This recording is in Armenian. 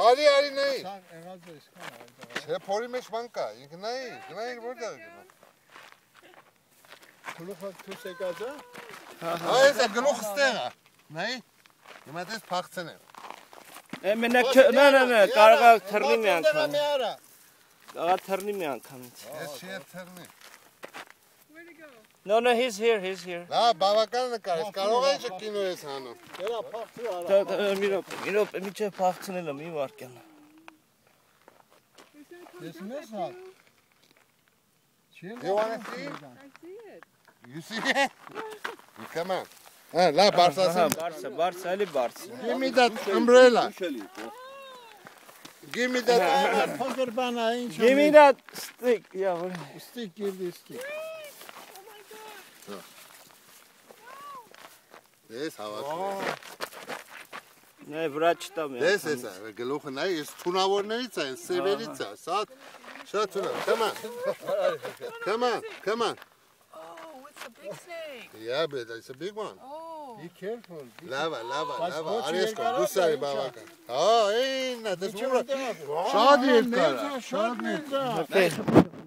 Արի, նայի։ Չէ, փորի մեջ բան կա, ինք նայի, որտեղ գնա։ Գլուխը դուրս եկած է։ Այս է գլուխը ստեղ է։ Նայի։ Հիմա դες փախցնեմ։ Մենակ կարող է թռնի մի անգամ։ Կարող է թռնի մի անգամ։ Ես չի թռնի։ No, he's here. Լա, բավական նկար, ես կարող եմ կինո ես հանում։ Դերա փախցու արա։ Մի րոպե, միջև փախցնել եմ, մի վարքյան։ Ես մեզ հատ։ You want to see? I see it. You see it? Come on. Լա, բարձրացեմ։ Բարձ, էլի բարձ։ Give me that umbrella. Give me that umbrella. Փոքր բան է, ինչ։ Give me that stick. Yeah, Stick, give this stick։ Դες հավաքվում։ Նայ վրա չտա մի։ Դες էսա, գլուխը նայ, ես թունավորներից է, սևերից է, շատ թունավ։ Come on. Oh, it's a big snake. Yeah, but it's a big one. Oh. Be careful։ Լավա, արեսկա, դուսարի բավական։ Հա, էինա, դες ուրա։ Շատ երկար է, շատ երկար։